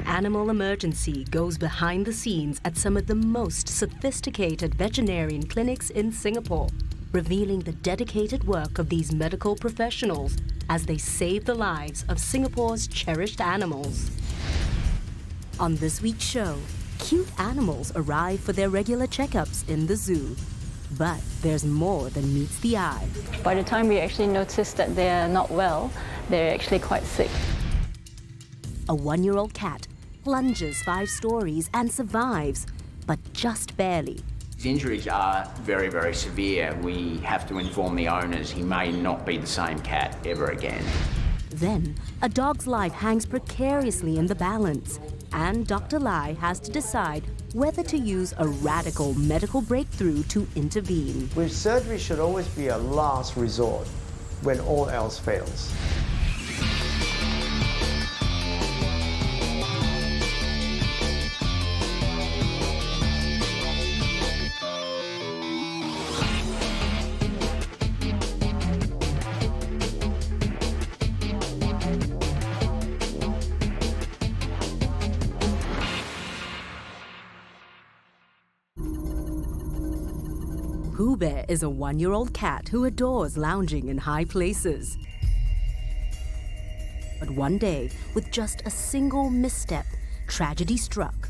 animal emergency goes behind the scenes at some of the most sophisticated veterinarian clinics in Singapore, revealing the dedicated work of these medical professionals as they save the lives of Singapore's cherished animals. On this week's show, cute animals arrive for their regular checkups in the zoo. But there's more than meets the eye. By the time we actually notice that they're not well, they're actually quite sick. A 1-year-old cat plunges 5 stories and survives, but just barely. His injuries are very, very severe. We have to inform the owners he may not be the same cat ever again. Then, a dog's life hangs precariously in the balance, and Dr. Lai has to decide whether to use a radical medical breakthrough to intervene. With surgery should always be a last resort when all else fails. Poohbear is a 1-year-old cat who adores lounging in high places. But one day, with just a single misstep, tragedy struck.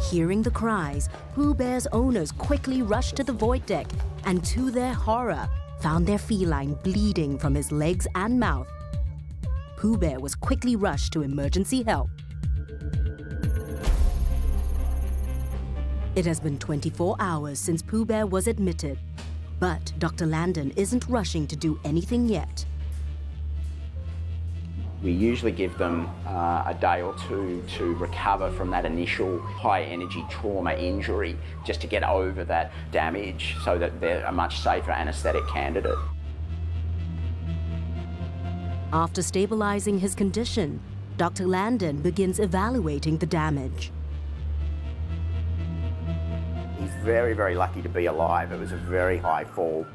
Hearing the cries, Poohbear's owners quickly rushed to the void deck and, to their horror, found their feline bleeding from his legs and mouth. Poohbear was quickly rushed to emergency help. It has been 24 hours since Poohbear was admitted, but Dr. Landon isn't rushing to do anything yet. We usually give them a day or two to recover from that initial high-energy trauma injury, just to get over that damage so that they're a much safer anaesthetic candidate. After stabilizing his condition, Dr. Landon begins evaluating the damage. He's very, very lucky to be alive. It was a very high fall.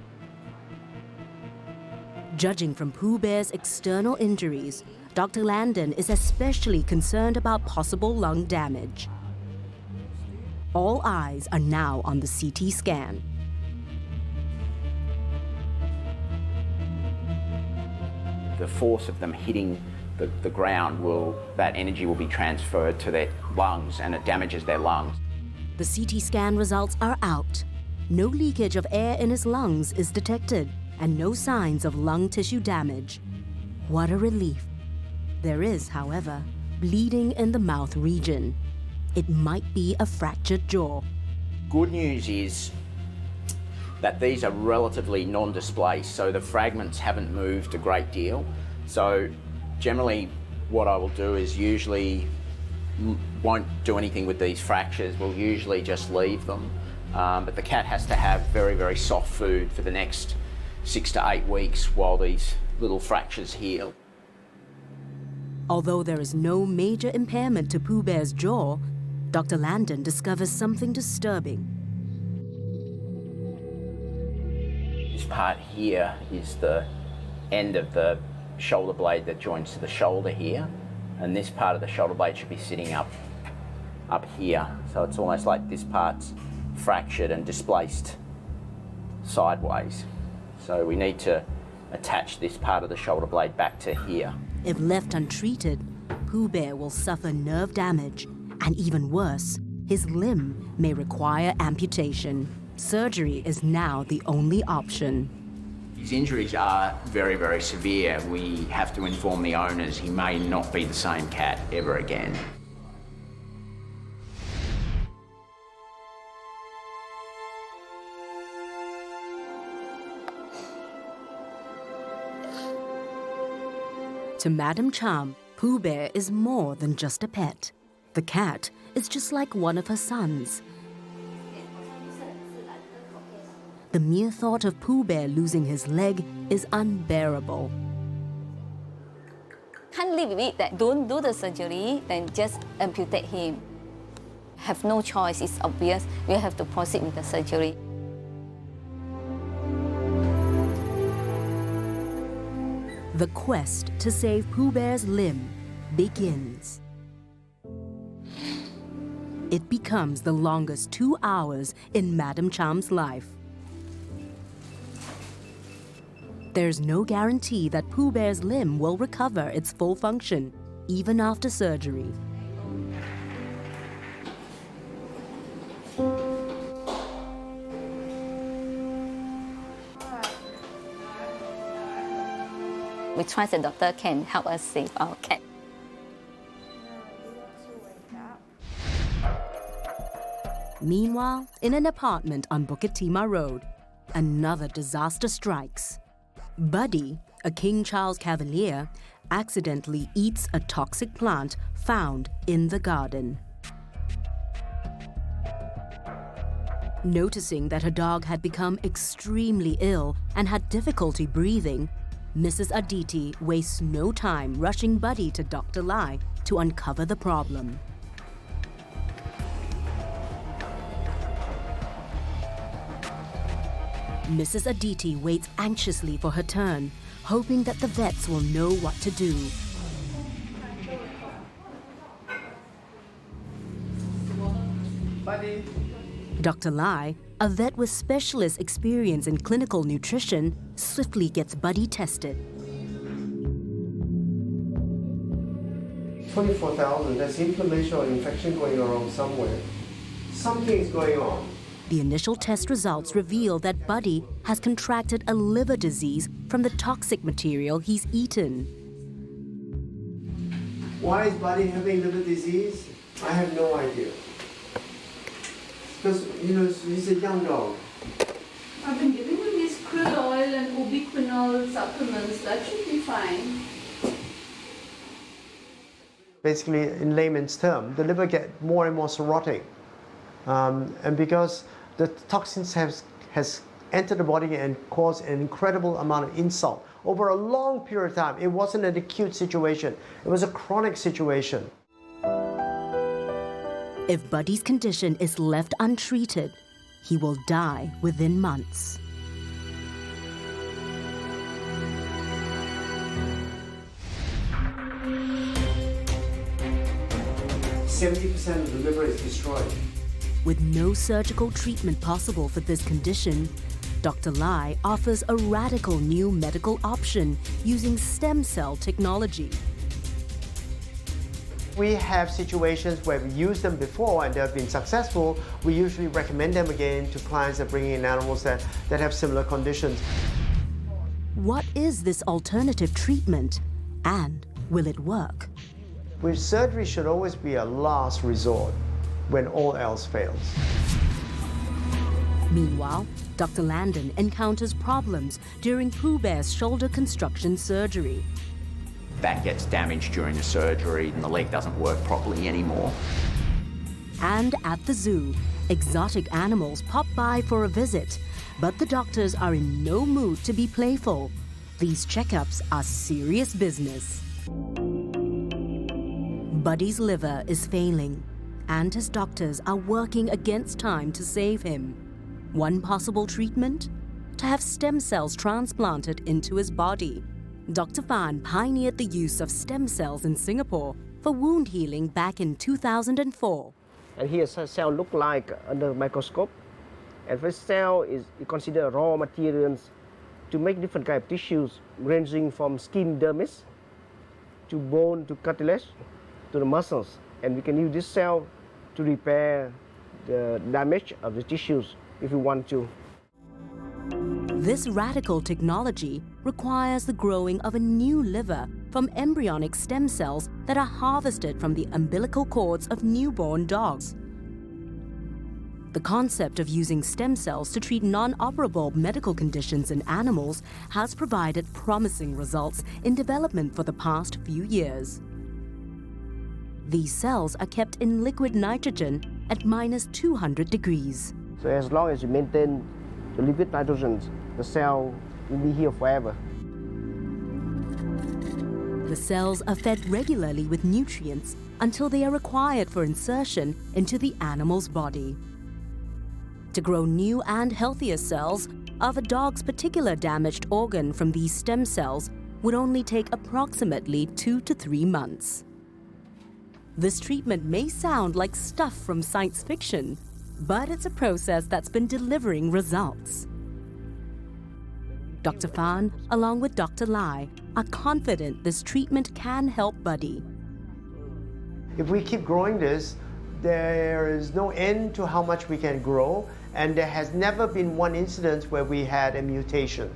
Judging from Poohbear's external injuries, Dr. Landon is especially concerned about possible lung damage. All eyes are now on the CT scan. The force of them hitting the ground that energy will be transferred to their lungs, and it damages their lungs. The CT scan results are out. No leakage of air in his lungs is detected, and no signs of lung tissue damage. What a relief. There is, however, bleeding in the mouth region. It might be a fractured jaw. Good news is that these are relatively non-displaced, so the fragments haven't moved a great deal. So generally what I will do is usually won't do anything with these fractures. We'll usually just leave them. But the cat has to have very, very soft food for the next 6 to 8 weeks while these little fractures heal. Although there is no major impairment to Poohbear's jaw, Dr. Landon discovers something disturbing. This part here is the end of the shoulder blade that joins to the shoulder here, and this part of the shoulder blade should be sitting up here. So it's almost like this part's fractured and displaced sideways. So we need to attach this part of the shoulder blade back to here. If left untreated, Poohbear will suffer nerve damage, and even worse, his limb may require amputation. Surgery is now the only option. His injuries are very, very severe. We have to inform the owners he may not be the same cat ever again. To Madame Cham, Poohbear is more than just a pet. The cat is just like one of her sons. The mere thought of Poohbear losing his leg is unbearable. Can't live with it, that don't do the surgery, then just amputate him. Have no choice, it's obvious. We have to proceed with the surgery. The quest to save Poohbear's limb begins. It becomes the longest 2 hours in Madam Cham's life. There's no guarantee that Poohbear's limb will recover its full function, even after surgery. We trust the doctor can help us save our cat. Meanwhile, in an apartment on Bukit Timah Road, another disaster strikes. Buddy, a King Charles Cavalier, accidentally eats a toxic plant found in the garden. Noticing that her dog had become extremely ill and had difficulty breathing, Mrs. Aditi wastes no time rushing Buddy to Dr. Lai to uncover the problem. Mrs. Aditi waits anxiously for her turn, hoping that the vets will know what to do. Buddy. Dr. Lai, a vet with specialist experience in clinical nutrition, swiftly gets Buddy tested. 24,000, there's inflammation or infection going around somewhere. Something is going on. The initial test results reveal that Buddy has contracted a liver disease from the toxic material he's eaten. Why is Buddy having liver disease? I have no idea. Because, he's a young dog. I've been giving him these krill oil and ubiquinol supplements. That should be fine. Basically, in layman's term, the liver gets more and more cirrhotic. And because the toxins has entered the body and caused an incredible amount of insult over a long period of time. It wasn't an acute situation. It was a chronic situation. If Buddy's condition is left untreated, he will die within months. %70 of the liver is destroyed. With no surgical treatment possible for this condition, Dr. Lai offers a radical new medical option using stem cell technology. We have situations where we used them before and they have been successful. We usually recommend them again to clients that bring in animals that have similar conditions. What is this alternative treatment, and will it work? Surgery should always be a last resort when all else fails. Meanwhile, Dr. Landon encounters problems during Poohbear's shoulder construction surgery. That gets damaged during the surgery and the leg doesn't work properly anymore. And at the zoo, exotic animals pop by for a visit, but the doctors are in no mood to be playful. These checkups are serious business. Buddy's liver is failing, and his doctors are working against time to save him. One possible treatment? To have stem cells transplanted into his body. Dr. Phan pioneered the use of stem cells in Singapore for wound healing back in 2004. And here's a cell look like under microscope. And this cell is considered raw materials to make different kind of tissues, ranging from skin dermis to bone to cartilage to the muscles. And we can use this cell to repair the damage of the tissues if we want to. This radical technology requires the growing of a new liver from embryonic stem cells that are harvested from the umbilical cords of newborn dogs. The concept of using stem cells to treat non-operable medical conditions in animals has provided promising results in development for the past few years. These cells are kept in liquid nitrogen at -200 degrees. So as long as you maintain the liquid nitrogen, the cell will be here forever. The cells are fed regularly with nutrients until they are required for insertion into the animal's body. To grow new and healthier cells of a dog's particular damaged organ from these stem cells would only take approximately 2 to 3 months. This treatment may sound like stuff from science fiction, but it's a process that's been delivering results. Dr. Phan, along with Dr. Lai, are confident this treatment can help Buddy. If we keep growing this, there is no end to how much we can grow, and there has never been one incident where we had a mutation.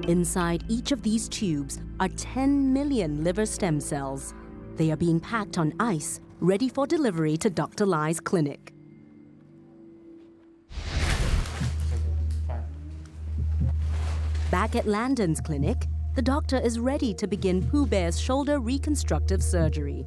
Inside each of these tubes are 10 million liver stem cells. They are being packed on ice, ready for delivery to Dr. Lai's clinic. Back at Landon's clinic, the doctor is ready to begin Poohbear's shoulder reconstructive surgery.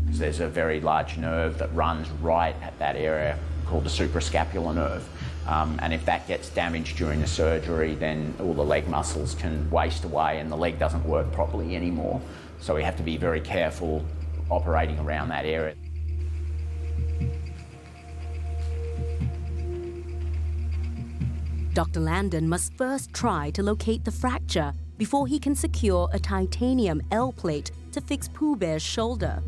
There's a very large nerve that runs right at that area called the suprascapular nerve. And if that gets damaged during the surgery, then all the leg muscles can waste away and the leg doesn't work properly anymore. So we have to be very careful operating around that area. Dr. Landon must first try to locate the fracture before he can secure a titanium L plate to fix Poohbear's shoulder.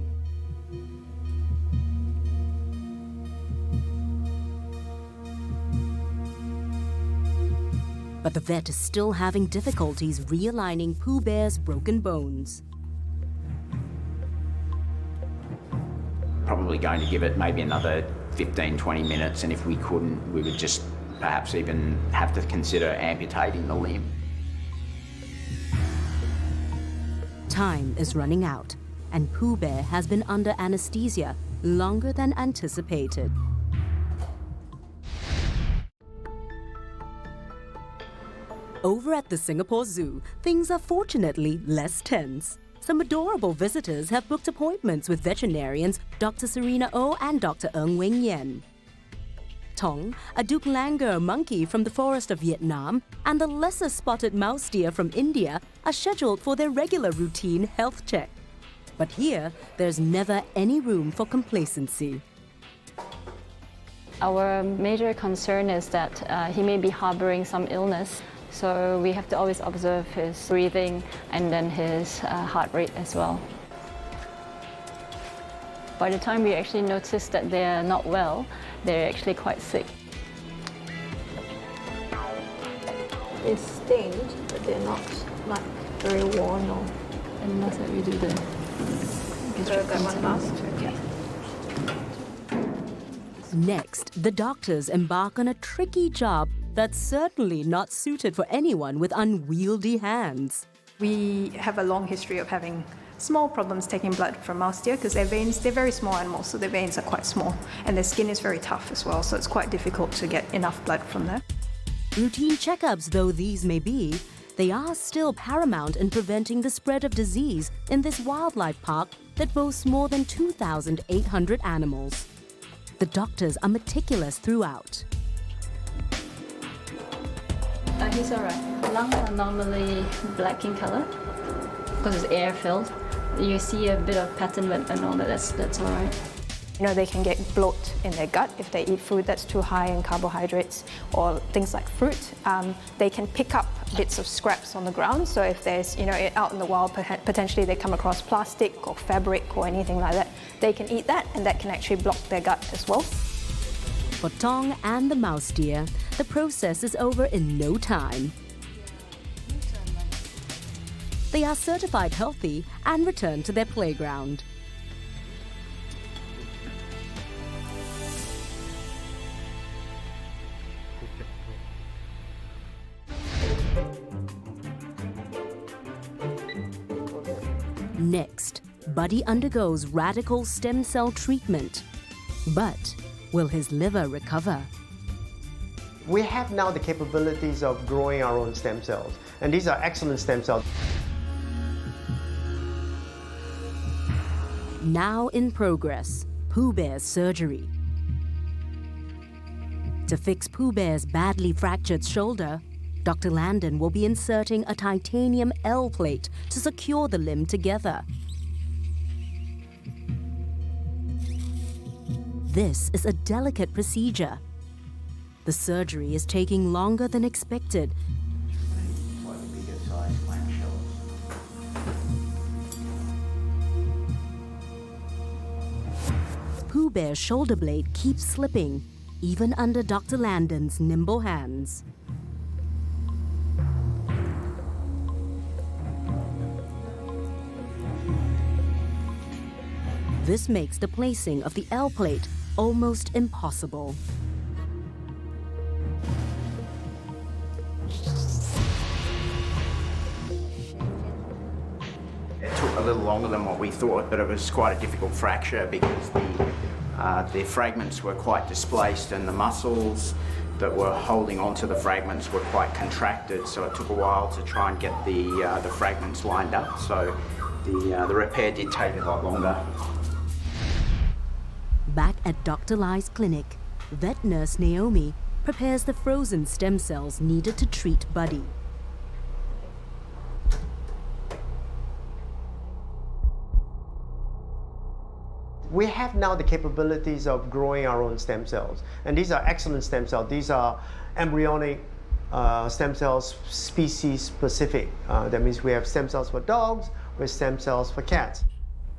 But the vet is still having difficulties realigning Poohbear's broken bones. Probably going to give it maybe another 15-20 minutes, and if we couldn't, we would just perhaps even have to consider amputating the limb. Time is running out, and Poohbear has been under anesthesia longer than anticipated. Over at the Singapore Zoo, things are fortunately less tense. Some adorable visitors have booked appointments with veterinarians Dr. Serena Oh and Dr. Ng Weng Yen. Tong, a Duke Langer monkey from the forest of Vietnam, and the lesser spotted mouse deer from India are scheduled for their regular routine health check. But here, there's never any room for complacency. Our major concern is that he may be harboring some illness, so we have to always observe his breathing and then his heart rate as well. By the time we actually notice that they're not well, they're actually quite sick. It's stained, but they're not like very worn or... And that's what we do the... that one last? Okay. Next, the doctors embark on a tricky job that's certainly not suited for anyone with unwieldy hands. We have a long history of having small problems taking blood from mouse deer because their veins, they're very small animals, so their veins are quite small, and their skin is very tough as well, so it's quite difficult to get enough blood from them. Routine checkups though these may be, they are still paramount in preventing the spread of disease in this wildlife park that boasts more than 2,800 animals. The doctors are meticulous throughout. He's all right. Lungs are normally black in color because it's air-filled. You see a bit of pattern and all that, that's all right. You know, they can get bloat in their gut if they eat food that's too high in carbohydrates or things like fruit. They can pick up bits of scraps on the ground. So if there's, out in the wild, potentially they come across plastic or fabric or anything like that, they can eat that and that can actually block their gut as well. For Tong and the mouse deer, the process is over in no time. They are certified healthy and return to their playground. Next, Buddy undergoes radical stem cell treatment. But will his liver recover? We have now the capabilities of growing our own stem cells, and these are excellent stem cells. Now in progress, Poohbear's surgery. To fix Poohbear's badly fractured shoulder, Dr. Landon will be inserting a titanium L plate to secure the limb together. This is a delicate procedure. The surgery is taking longer than expected, Poohbear's shoulder blade keeps slipping, even under Dr. Landon's nimble hands. This makes the placing of the L plate almost impossible. It took a little longer than what we thought, but it was quite a difficult fracture because the fragments were quite displaced and the muscles that were holding onto the fragments were quite contracted, so it took a while to try and get the fragments lined up. So the repair did take a lot longer. Back at Dr. Lai's clinic, vet nurse Naomi prepares the frozen stem cells needed to treat Buddy. We have now the capabilities of growing our own stem cells, and these are excellent stem cells. These are embryonic stem cells, species specific. That means we have stem cells for dogs, we have stem cells for cats.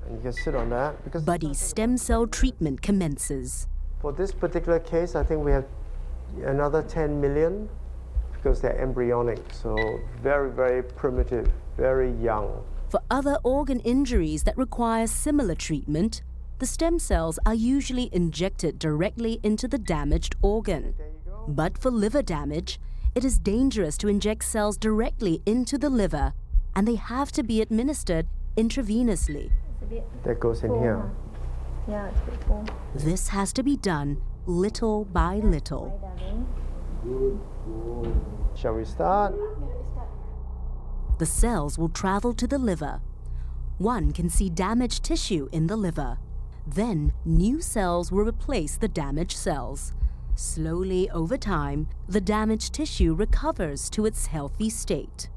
And you can sit on that. Because Buddy's stem cell treatment commences. for this particular case, I think we have another 10 million because they're embryonic, so very, very primitive, very young. For other organ injuries that require similar treatment, the stem cells are usually injected directly into the damaged organ. But for liver damage, it is dangerous to inject cells directly into the liver, and they have to be administered intravenously. That goes in here. Yeah, it's a bit full. This has to be done little by little. Shall we start? The cells will travel to the liver. One can see damaged tissue in the liver. Then, new cells will replace the damaged cells. Slowly, over time, the damaged tissue recovers to its healthy state.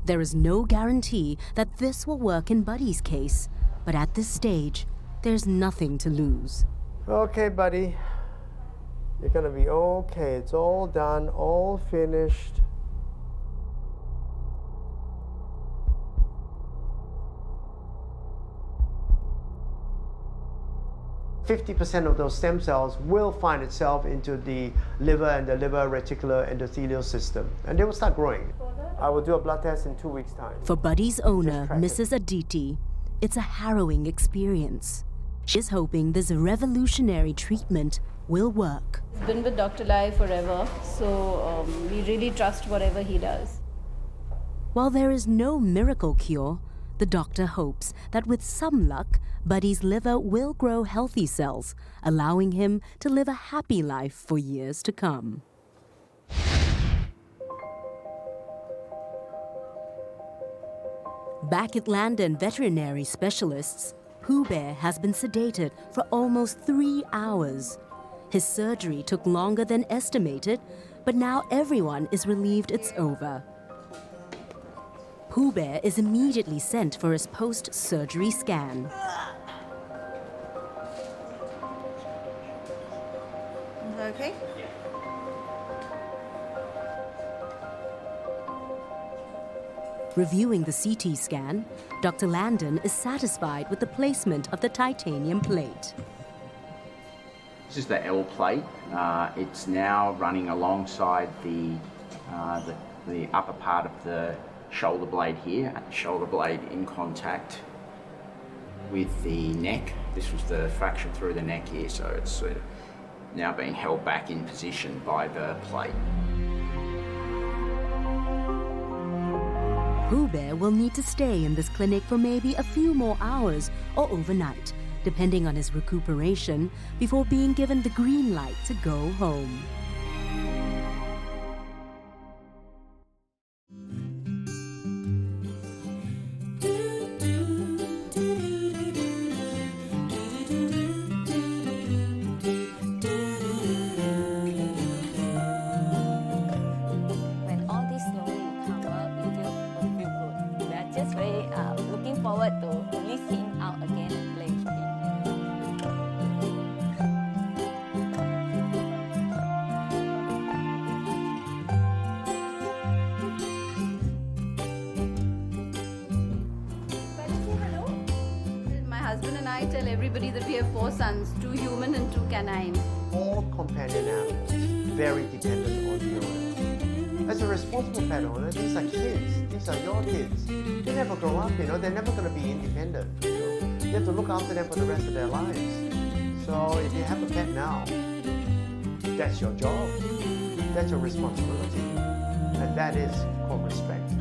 There is no guarantee that this will work in Buddy's case, but at this stage, there's nothing to lose. Okay, buddy. You're gonna be okay. It's all done, all finished. 50% of those stem cells will find itself into the liver and the liver reticular endothelial system, and they will start growing. I will do a blood test in 2 weeks' time. For Buddy's owner, Mrs. Aditi, it's a harrowing experience. She's hoping this revolutionary treatment will work. He's been with Dr. Lai forever, so we really trust whatever he does. While there is no miracle cure, the doctor hopes that with some luck, Buddy's liver will grow healthy cells, allowing him to live a happy life for years to come. Back at Landon Veterinary Specialists, Poohbear has been sedated for almost 3 hours. His surgery took longer than estimated, but now everyone is relieved it's over. Poohbear is immediately sent for his post-surgery scan. Is that okay? Reviewing the CT scan, Dr. Landon is satisfied with the placement of the titanium plate. This is the L plate. It's now running alongside the upper part of the shoulder blade here, and the shoulder blade in contact with the neck. This was the fracture through the neck here, so it's sort of now being held back in position by the plate. Poohbear will need to stay in this clinic for maybe a few more hours or overnight, depending on his recuperation, before being given the green light to go home. When all this slowly recover, we feel good. We are just very looking forward to release him out again and play with him. I tell everybody that we have 4 sons, 2 human and 2 canine. All companion animals very dependent on the owner. As a responsible pet owner, these are kids. These are your kids. They never grow up, they're never going to be independent. You have to look after them for the rest of their lives. So if you have a pet now, that's your job. That's your responsibility. And that is called respect.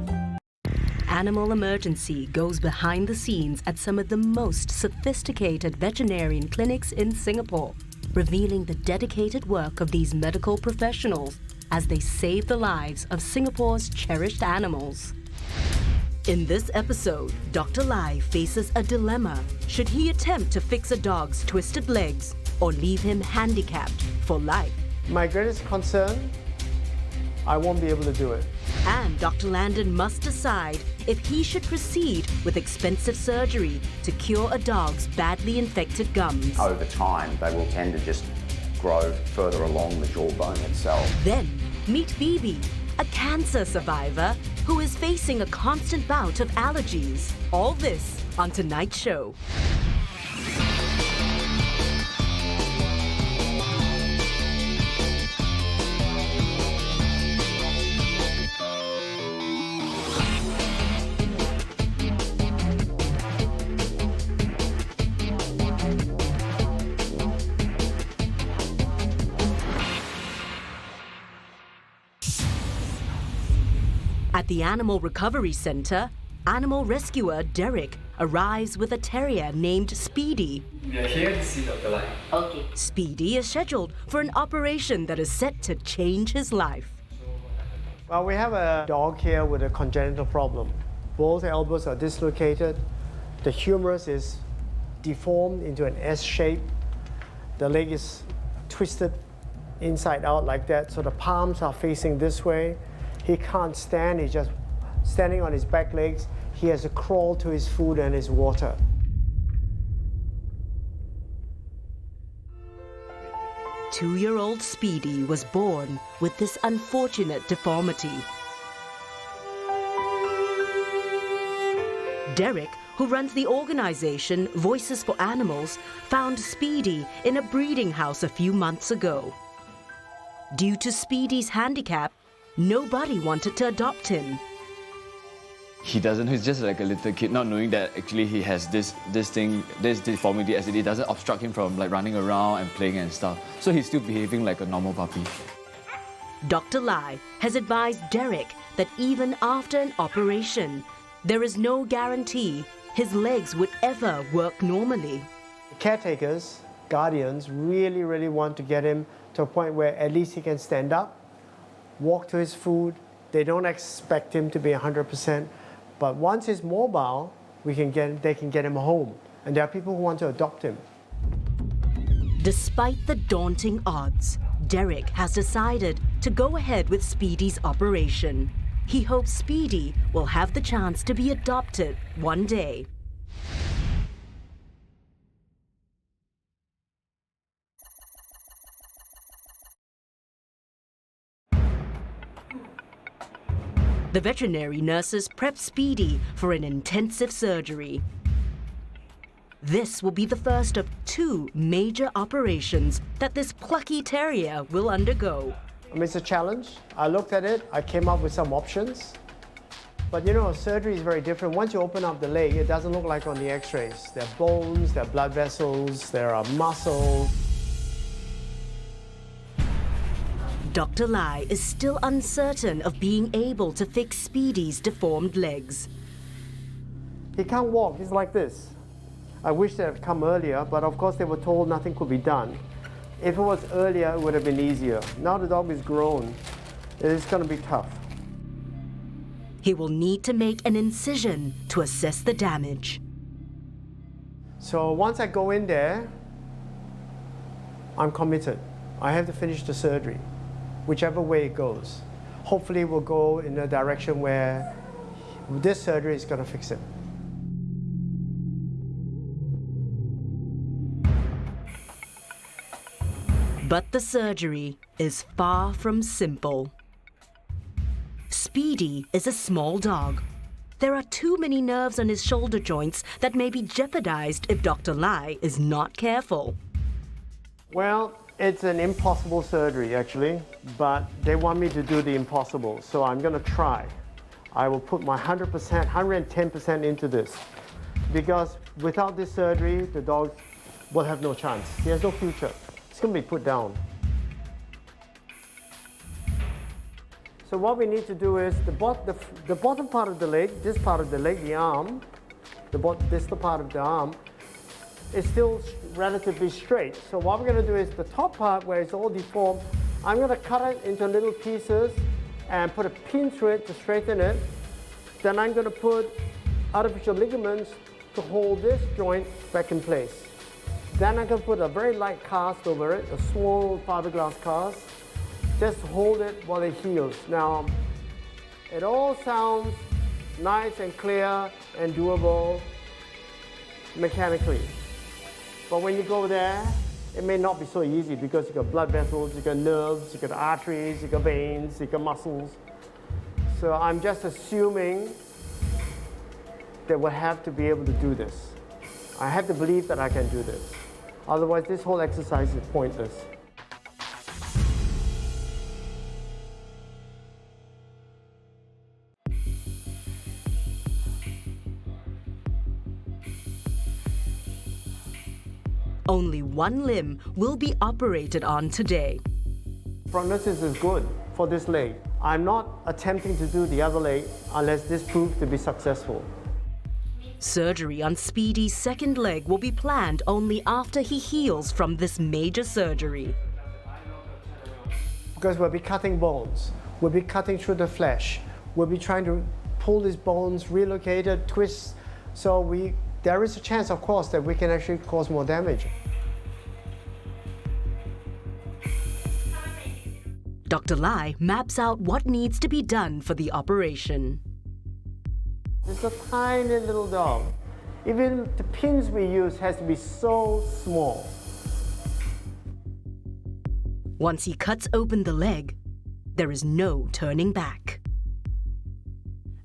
Animal Emergency goes behind the scenes at some of the most sophisticated veterinarian clinics in Singapore, revealing the dedicated work of these medical professionals as they save the lives of Singapore's cherished animals. In this episode, Dr. Lai faces a dilemma. Should he attempt to fix a dog's twisted legs or leave him handicapped for life? My greatest concern, I won't be able to do it. And Dr. Landon must decide if he should proceed with expensive surgery to cure a dog's badly infected gums. Over time, they will tend to just grow further along the jawbone itself. Then meet Bibi, a cancer survivor who is facing a constant bout of allergies. All this on tonight's show. At the Animal Recovery Centre, animal rescuer Derek arrives with a terrier named Speedy. We are here to see Dr. Lai. Okay. Speedy is scheduled for an operation that is set to change his life. Well, we have a dog here with a congenital problem. Both elbows are dislocated. The humerus is deformed into an S shape. The leg is twisted inside out like that, so the palms are facing this way. He can't stand, he's just standing on his back legs. He has to crawl to his food and his water. Two-year-old Speedy was born with this unfortunate deformity. Derek, who runs the organization Voices for Animals, found Speedy in a breeding house a few months ago. Due to Speedy's handicap, nobody wanted to adopt him. He's just like a little kid, not knowing that actually he has this deformity, as it doesn't obstruct him from like running around and playing and stuff. So he's still behaving like a normal puppy. Dr. Lai has advised Derek that even after an operation, there is no guarantee his legs would ever work normally. Caretakers, guardians, really want to get him to a point where at least he can stand up, walk to his food. They don't expect him to be 100%, but once he's mobile, they can get him home. And there are people who want to adopt him. Despite the daunting odds, Derek has decided to go ahead with Speedy's operation. He hopes Speedy will have the chance to be adopted one day. The veterinary nurses prep Speedy for an intensive surgery. This will be the first of 2 major operations that this plucky terrier will undergo. I mean, it's a challenge. I looked at it, I came up with some options. But surgery is very different. Once you open up the leg, it doesn't look like on the x-rays. There are bones, there are blood vessels, there are muscles. Dr. Lai is still uncertain of being able to fix Speedy's deformed legs. He can't walk, he's like this. I wish they had come earlier, but of course they were told nothing could be done. If it was earlier, it would have been easier. Now the dog is grown. It is going to be tough. He will need to make an incision to assess the damage. So once I go in there, I'm committed. I have to finish the surgery, whichever way it goes. Hopefully we'll go in a direction where this surgery is going to fix it. But the surgery is far from simple. Speedy is a small dog, there are too many nerves on his shoulder joints that may be jeopardized if Dr. Lai is not careful. Well, it's an impossible surgery actually, but they want me to do the impossible, so I'm going to try. I will put my 100%, 110% into this, because without this surgery, the dog will have no chance. He has no future. It's going to be put down. So what we need to do is the bottom part of the leg, this part of the leg, the arm, the distal part of the arm, is still relatively straight. So what we're going to do is the top part where it's all deformed, I'm going to cut it into little pieces and put a pin through it to straighten it. Then I'm going to put artificial ligaments to hold this joint back in place. Then I'm going to put a very light cast over it, a small fiberglass cast, just hold it while it heals. Now, it all sounds nice and clear and doable mechanically. But when you go there, it may not be so easy because you got blood vessels, you got nerves, you got arteries, you got veins, you got muscles. So I'm just assuming that we'll have to be able to do this. I have to believe that I can do this. Otherwise, this whole exercise is pointless. Only one limb will be operated on today. Prognosis is good for this leg. I'm not attempting to do the other leg unless this proves to be successful. Surgery on Speedy's second leg will be planned only after he heals from this major surgery. Because we'll be cutting bones, we'll be cutting through the flesh, we'll be trying to pull these bones, relocate it, twist, so there is a chance, of course, that we can actually cause more damage. Dr. Lai maps out what needs to be done for the operation. It's a tiny little dog. Even the pins we use has to be so small. Once he cuts open the leg, there is no turning back.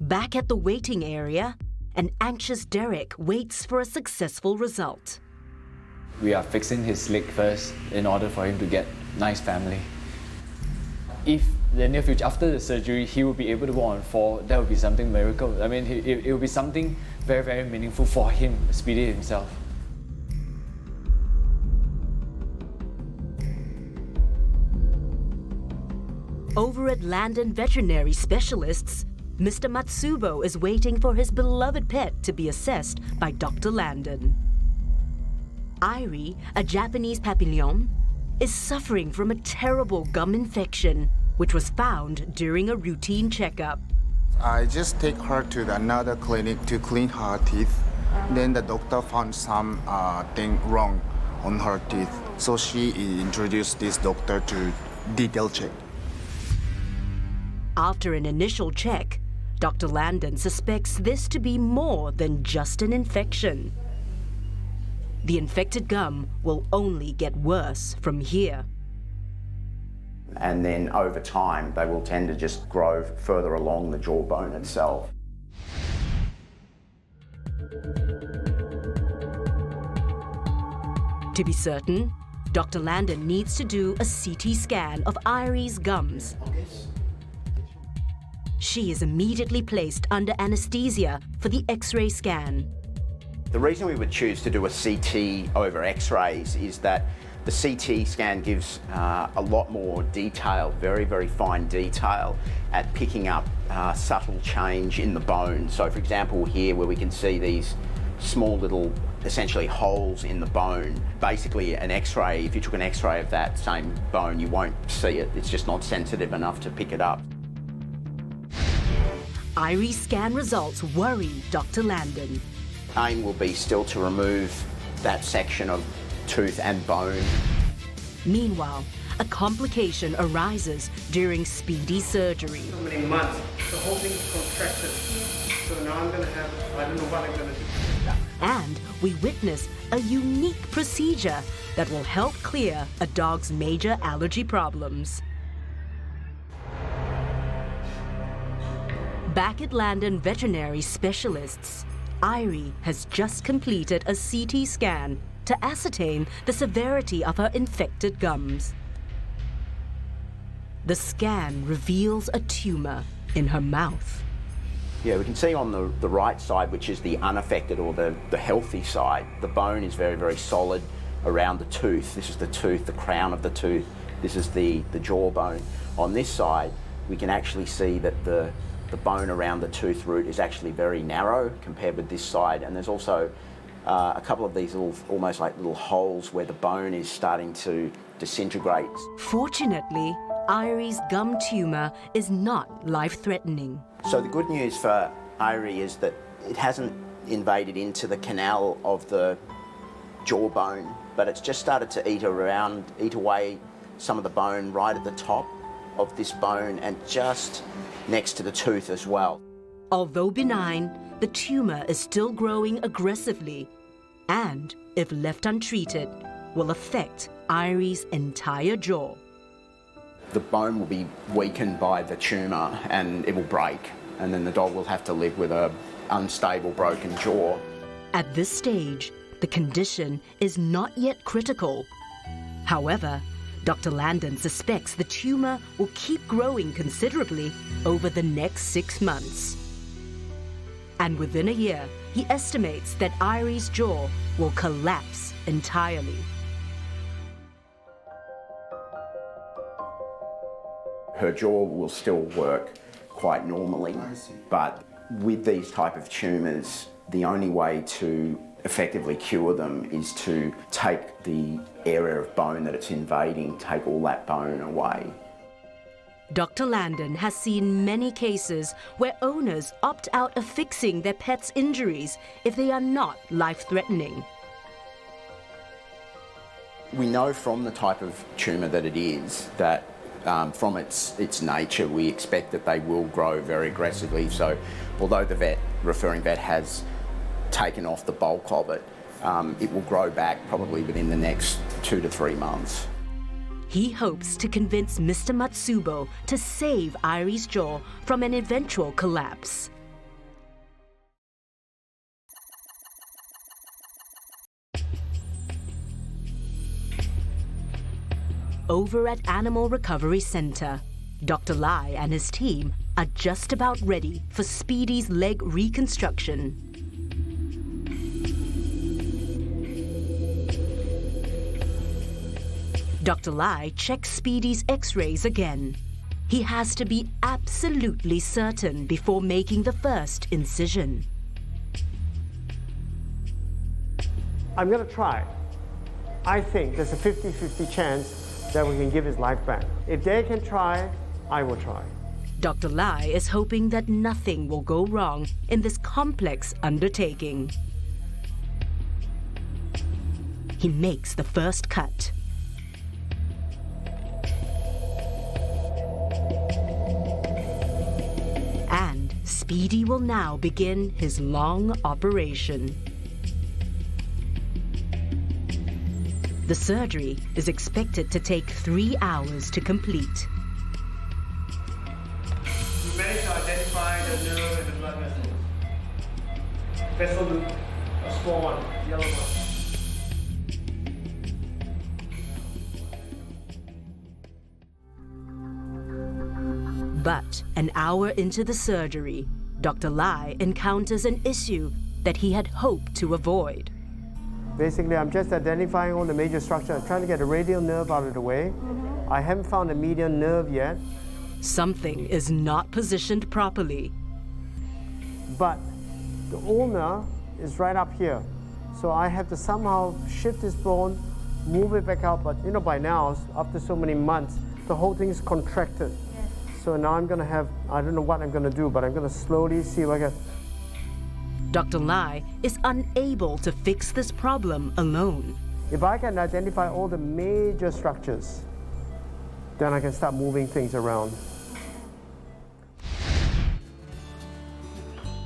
Back at the waiting area, an anxious Derek waits for a successful result. We are fixing his leg first in order for him to get nice family. If in the near future, after the surgery, he will be able to walk on 4, that would be something miracle. I mean, it will be something very, very meaningful for him, Speedy himself. Over at Landon Veterinary Specialists, Mr. Matsubo is waiting for his beloved pet to be assessed by Dr. Landon. Airi, a Japanese papillon, is suffering from a terrible gum infection, which was found during a routine checkup. I just take her to another clinic to clean her teeth. Then the doctor found some thing wrong on her teeth. So she introduced this doctor to detail check. After an initial check, Dr. Landon suspects this to be more than just an infection. The infected gum will only get worse from here. And then over time, they will tend to just grow further along the jawbone itself. To be certain, Dr. Landon needs to do a CT scan of Airi's gums. She is immediately placed under anesthesia for the X-ray scan. The reason we would choose to do a CT over X-rays is that the CT scan gives a lot more detail, very, very fine detail at picking up subtle change in the bone. So for example, here where we can see these small little, essentially holes in the bone, basically an X-ray, if you took an X-ray of that same bone, you won't see it. It's just not sensitive enough to pick it up. Airi's scan results worry Dr. Landon. Aim will be still to remove that section of tooth and bone. Meanwhile, a complication arises during Speedy's surgery. So many months, the whole thing's contracted. So now I'm going to have, I don't know what I'm going to do. And we witness a unique procedure that will help clear a dog's major allergy problems. Back at Landon Veterinary Specialists, Airi has just completed a CT scan to ascertain the severity of her infected gums. The scan reveals a tumor in her mouth. Yeah, we can see on the right side, which is the unaffected or the healthy side, the bone is very, very solid around the tooth. This is the tooth, the crown of the tooth. This is the jawbone. On this side, we can actually see that the bone around the tooth root is actually very narrow compared with this side. And there's also a couple of these little, almost like little holes where the bone is starting to disintegrate. Fortunately, Airi's gum tumor is not life-threatening. So the good news for Airi is that it hasn't invaded into the canal of the jawbone, but it's just started to eat away some of the bone right at the top of this bone and just next to the tooth as well. Although benign, the tumor is still growing aggressively and, if left untreated, will affect Airi's entire jaw. The bone will be weakened by the tumour and it will break, and then the dog will have to live with an unstable broken jaw. At this stage, the condition is not yet critical. However, Dr. Landon suspects the tumour will keep growing considerably over the next 6 months. And within a year, he estimates that Airi's jaw will collapse entirely. Her jaw will still work quite normally, but with these type of tumours, the only way to effectively cure them is to take the area of bone that it's invading, take all that bone away. Dr. Landon has seen many cases where owners opt out of fixing their pets' injuries if they are not life-threatening. We know from the type of tumour that it is that from its nature, we expect that they will grow very aggressively. So although the referring vet has taken off the bulk of it, it will grow back probably within the next 2 to 3 months. He hopes to convince Mr. Matsubo to save Airi's jaw from an eventual collapse. Over at Animal Recovery Center, Dr. Lai and his team are just about ready for Speedy's leg reconstruction. Dr. Lai checks Speedy's x-rays again. He has to be absolutely certain before making the first incision. I'm going to try. I think there's a 50-50 chance that we can give his life back. If they can try, I will try. Dr. Lai is hoping that nothing will go wrong in this complex undertaking. He makes the first cut. And Speedy will now begin his long operation. The surgery is expected to take 3 hours to complete. We managed to identify the nerve and the blood vessels. Vessel loop, a small one, yellow one. But an hour into the surgery, Dr. Lai encounters an issue that he had hoped to avoid. Basically, I'm just identifying all the major structure. I'm trying to get the radial nerve out of the way. I haven't found a median nerve yet. Something is not positioned properly. But the ulna is right up here. So I have to somehow shift this bone, move it back out. But you know, by now, after so many months, the whole thing is contracted. Yes. So now I'm going to have, I don't know what I'm going to do, but I'm going to slowly see if I can. Dr. Lai is unable to fix this problem alone. If I can identify all the major structures, then I can start moving things around.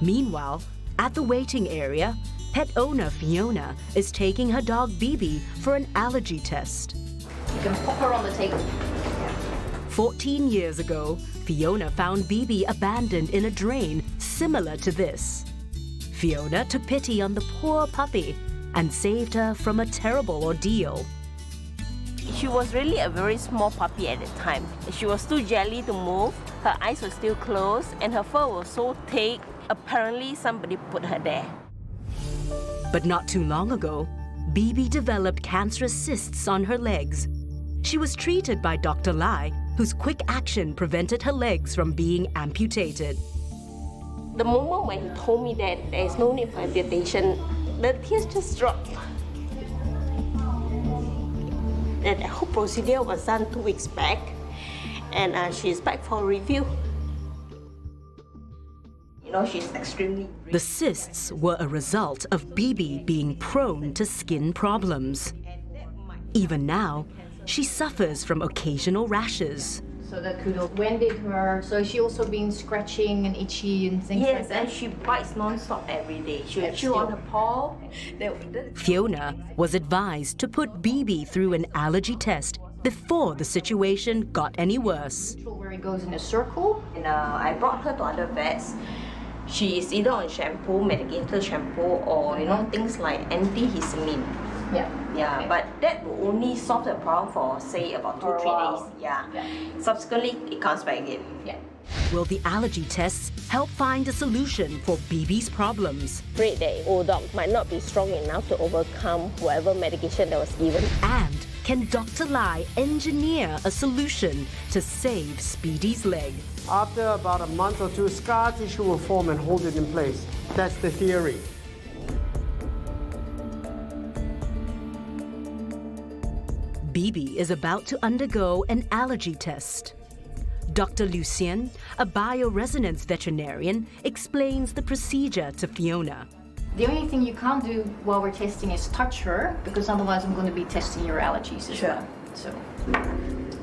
Meanwhile, at the waiting area, pet owner Fiona is taking her dog Bibi for an allergy test. You can pop her on the table. 14 years ago, Fiona found BB abandoned in a drain similar to this. Fiona took pity on the poor puppy and saved her from a terrible ordeal. She was really a very small puppy at the time. She was too jelly to move, her eyes were still closed, and her fur was so thick, apparently somebody put her there. But not too long ago, BB developed cancerous cysts on her legs. She was treated by Dr. Lai, whose quick action prevented her legs from being amputated. The moment when he told me that there is no need for amputation, the tears just dropped. And the whole procedure was done 2 weeks back, and she's back for review. You know, she's extremely... The cysts were a result of BB being prone to skin problems. Even now, she suffers from occasional rashes. So that could have wended her. So she also been scratching and itchy and things like that? Yes, and she bites non-stop every day. She will chew on her paw. Fiona was advised to put BB through an allergy test before the situation got any worse. Where it goes in a circle. And I brought her to other vets. She is either on shampoo, medicated shampoo, or things like antihistamine. Yeah, okay. But that will only solve the problem for, say, about 2-3 days. Yeah. Subsequently, it comes back again. Yeah. Will the allergy tests help find a solution for BB's problems? Afraid that old dog might not be strong enough to overcome whatever medication that was given. And can Dr. Lai engineer a solution to save Speedy's leg? After about a month or two, scar tissue will form and hold it in place. That's the theory. BB is about to undergo an allergy test. Dr. Lucien, a bioresonance veterinarian, explains the procedure to Fiona. The only thing you can't do while we're testing is touch her, because otherwise I'm going to be testing your allergies as well. So,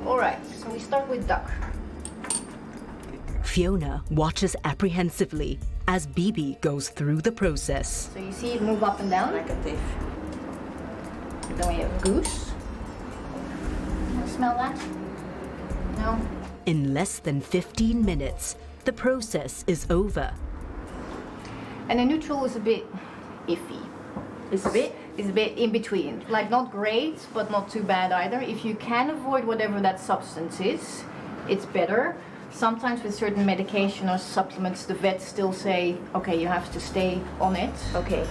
all right, so we start with duck. Fiona watches apprehensively as BB goes through the process. So you see it move up and down? Like a dish. Then we have goose. Smell that? No? In less than 15 minutes, the process is over. And the neutral is a bit iffy. It's a bit? It's a bit in between. Like not great, but not too bad either. If you can avoid whatever that substance is, it's better. Sometimes with certain medication or supplements, the vets still say, okay, you have to stay on it. Okay.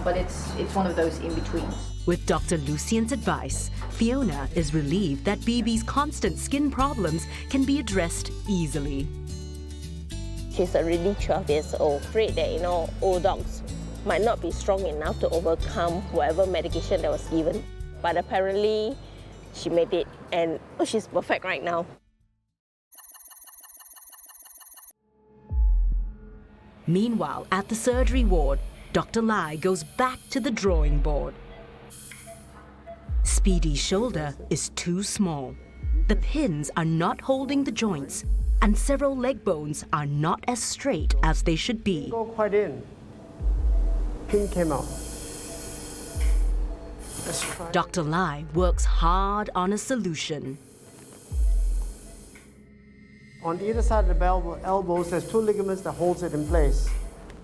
But it's one of those in-betweens. With Dr. Lucien's advice, Fiona is relieved that BB's constant skin problems can be addressed easily. She's already 12 years old, afraid that, old dogs might not be strong enough to overcome whatever medication that was given. But apparently, she made it, and she's perfect right now. Meanwhile, at the surgery ward, Dr. Lai goes back to the drawing board. Speedy's shoulder is too small. The pins are not holding the joints, and several leg bones are not as straight as they should be. Go quite in. Pin came out. Dr. Lai works hard on a solution. On either side of the elbows, there's 2 ligaments that holds it in place.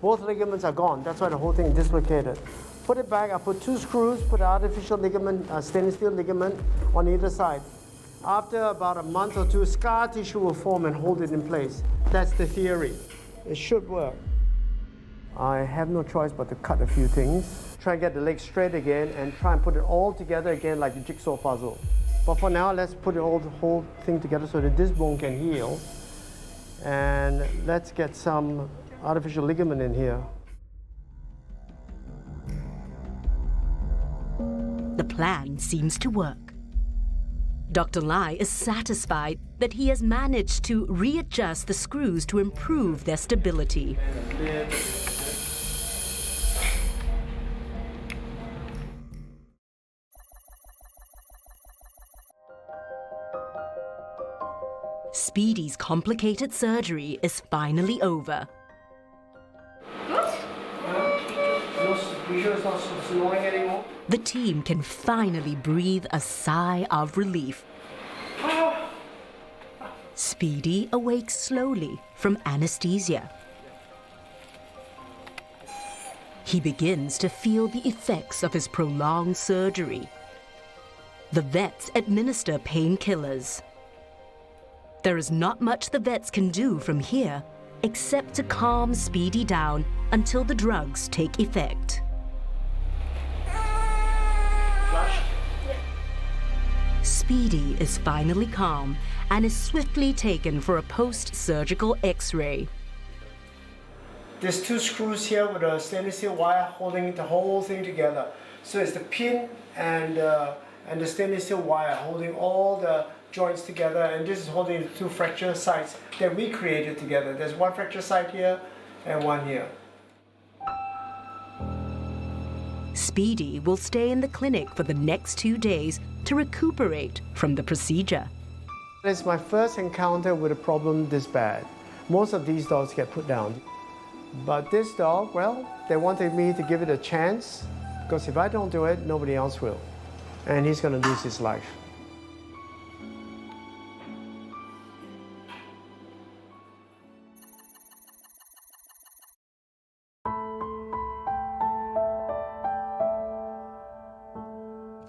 Both ligaments are gone. That's why the whole thing is dislocated. Put it back. I put 2 screws, put an artificial ligament, stainless steel ligament on either side. After about a month or 2, scar tissue will form and hold it in place. That's the theory. It should work. I have no choice but to cut a few things, try and get the leg straight again, and try and put it all together again like a jigsaw puzzle. But for now, let's put the whole thing together so that this bone can heal. And let's get some artificial ligament in here. The plan seems to work. Dr. Lai is satisfied that he has managed to readjust the screws to improve their stability. Speedy's complicated surgery is finally over. You sure it's not snowing anymore? The team can finally breathe a sigh of relief. Speedy awakes slowly from anesthesia. He begins to feel the effects of his prolonged surgery. The vets administer painkillers. There is not much the vets can do from here except to calm Speedy down until the drugs take effect. Speedy is finally calm and is swiftly taken for a post-surgical X-ray. There's 2 screws here with a stainless steel wire holding the whole thing together. So it's the pin and the stainless steel wire holding all the joints together, and this is holding the 2 fracture sites that we created together. There's 1 fracture site here and 1 here. Speedy will stay in the clinic for the next 2 days to recuperate from the procedure. It's my first encounter with a problem this bad. Most of these dogs get put down. But this dog, well, they wanted me to give it a chance, because if I don't do it, nobody else will. And he's going to lose his life.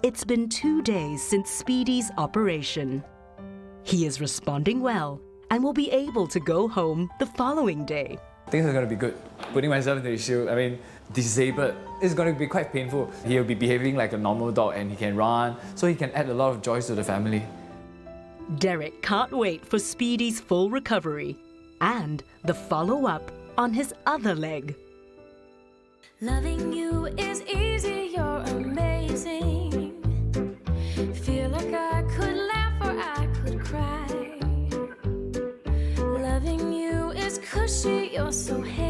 It's been 2 days since Speedy's operation. He is responding well and will be able to go home the following day. Things are going to be good. Putting myself into the shoe, I mean, disabled, it's going to be quite painful. He'll be behaving like a normal dog and he can run, so he can add a lot of joy to the family. Derek can't wait for Speedy's full recovery and the follow-up on his other leg. Loving you is easy, you're amazing. Feel like I could laugh or I could cry. Loving you is cushy, you're so happy.